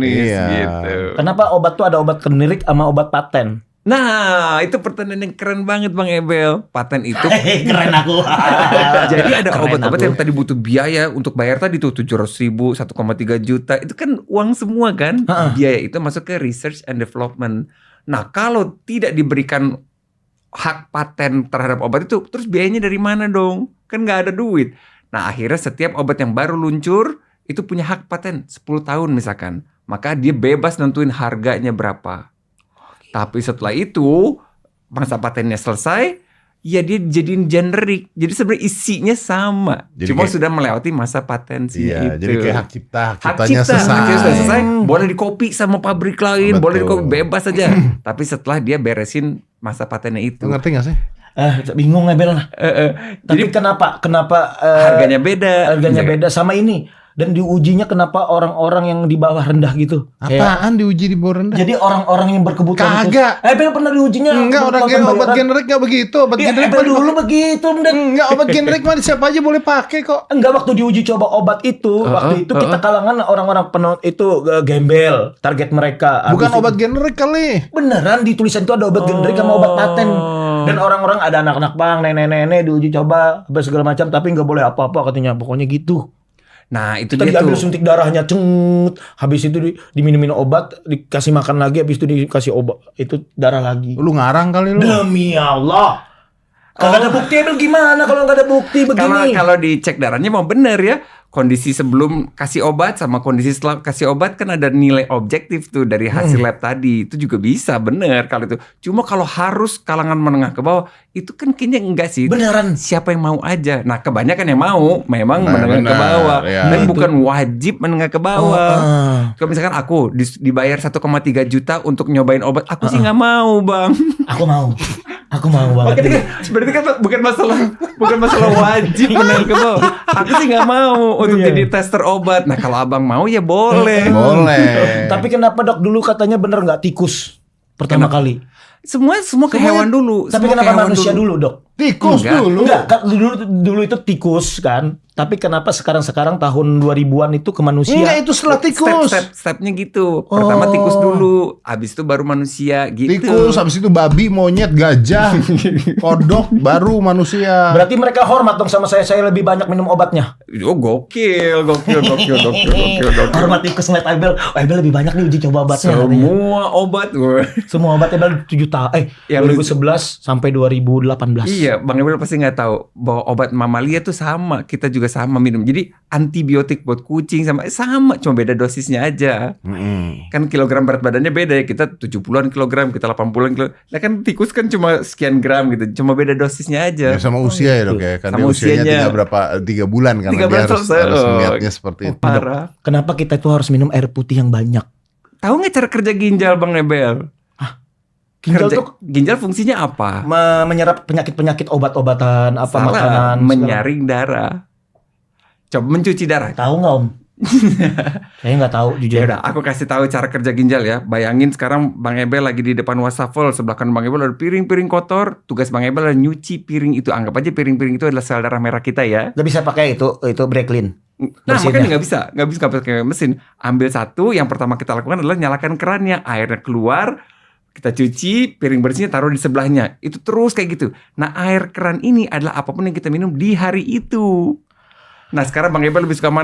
Iya. Gitu. Kenapa obat tuh ada obat generik sama obat paten? Nah, itu pertanyaan yang keren banget Bang Ebel. Paten itu Keren aku. jadi ada Keren obat-obat aku. yang tadi butuh biaya untuk bayar tadi tuh 700.000, 1,3 juta. Itu kan uang semua kan. Biaya itu masuk ke research and development. Nah, kalau tidak diberikan hak paten terhadap obat itu, terus biayanya dari mana dong? Kan nggak ada duit. Nah, akhirnya setiap obat yang baru luncur itu punya hak paten 10 tahun misalkan. Maka dia bebas nentuin harganya berapa. Tapi setelah itu masa patennya selesai, ya dia jadiin generik. Jadi sebenarnya isinya sama. Jadi Cuma kayak- sudah melewati masa patensinya Iya, itu. jadi kayak hak cipta, hak Hak ciptanya cipta, selesai. hak cipta selesai. Boleh dikopi sama pabrik lain, Betul. boleh dikopi bebas aja. Tapi setelah dia beresin masa patennya itu. Lu ngerti gak sih? Bingung ya Bel. Tapi Jadi kenapa harganya beda. harganya Misalkan- beda sama ini? Dan diujinya kenapa orang-orang yang di bawah rendah gitu? Kayak- Apaan diuji di bawah rendah? Jadi orang-orang yang berkebutuhan Kagak. Bel pernah diujinya Enggak, orang kebutuhan obat bayaran. generik gak begitu. Obat Iya, generik Bel dulu begitu dan Enggak, obat generik mah siapa aja boleh pakai kok. enggak waktu diuji coba obat itu, waktu itu kita kalangan orang-orang penonton itu gembel target mereka. Bukan Habis itu- obat generik kali. beneran di tulisan itu ada obat generik sama obat paten. Dan orang-orang ada anak-anak bang, nenek-nenek diuji coba apa segala macam, tapi nggak boleh apa-apa katanya. Pokoknya gitu. Nah, itu Kita dia diambil tuh. suntik darahnya, cengut. Habis itu diminumin obat, dikasih makan lagi, habis itu dikasih obat, itu darah lagi. Lu ngarang kali lu. Demi Allah. Kagak ada bukti, Emil gimana kalau nggak ada bukti begini? Kalau dicek darahnya mau bener ya. Kondisi sebelum kasih obat sama kondisi setelah kasih obat kan ada nilai objektif tuh dari hasil lab tadi. Itu juga bisa bener kalau itu. Cuma kalau harus kalangan menengah ke bawah itu kan kayaknya enggak sih. Beneran. Siapa yang mau aja. Nah, kebanyakan yang mau memang Nah, menengah ke benar, bawah. ya. Dan Itu. bukan wajib menengah ke bawah. Kalau misalkan aku dibayar 1,3 juta untuk nyobain obat, aku sih nggak mau, Bang. Aku mau. Aku mau banget. Berarti kan bukan masalah wajib menengah ke bawah. Aku sih nggak mau untuk Iya. jadi tester obat. Nah, kalau abang mau ya boleh. Boleh. Tapi kenapa dok dulu katanya bener nggak tikus pertama kali? Semua ke hewan dulu. Tapi Semua ke kenapa hewan manusia dulu dok? Tikus Enggak. dulu. Enggak, dulu itu tikus kan. Tapi kenapa sekarang tahun 2000-an itu ke manusia? Enggak, itu setelah tikus. Stepnya gitu. Pertama tikus dulu, habis itu baru manusia gitu. Tikus, habis itu babi, monyet, gajah, kodok, baru manusia. Berarti mereka hormat dong sama saya. Saya lebih banyak minum obatnya. Oh, gokil. Hormat tikus ngeliat Abel lebih banyak nih uji coba obatnya. katanya. Semua obat. Semua obat Abel 7 tahun. Yang 2011 sampai 2018. Iya, Bang Ebel pasti nggak tahu bahwa obat mamalia tuh sama, kita juga sama minum. Jadi antibiotik buat kucing sama, cuma beda dosisnya aja. Kan kilogram berat badannya beda ya, kita 70-an kilogram, kita 80-an kilogram. Nah kan tikus kan cuma sekian gram gitu, cuma beda dosisnya aja. Ya, sama usia ya dok ya. Kan Sama dia usianya usianya. 3 bulan kan. 3 Dia bulan harus selesai. niatnya seperti itu. Parah. Kenapa kita itu harus minum air putih yang banyak? Tahu nggak cara kerja ginjal Bang Ebel? Ginjal tuh Ginjal fungsinya apa? menyerap penyakit-penyakit obat-obatan apa Salah, makanan segala- menyaring darah. Coba mencuci darah. Tahu nggak Om? Saya nggak tahu Ya jujur. udah, aku kasih tahu cara kerja ginjal ya. Bayangin sekarang Bang Ebel lagi di depan wastafel, sebelah kanan Bang Ebel ada piring-piring kotor. Tugas Bang Ebel adalah nyuci piring itu. Anggap aja piring-piring itu adalah sel darah merah kita ya. Nggak bisa pakai itu Brooklyn. Nah, Mesinnya. makanya nggak bisa pakai mesin. Ambil satu, yang pertama kita lakukan adalah nyalakan kerannya, airnya keluar, kita cuci, piring bersihnya taruh di sebelahnya. Itu terus kayak gitu. Nah, air keran ini adalah apapun yang kita minum di hari itu. Nah, sekarang Bang Ebel lebih suka mana?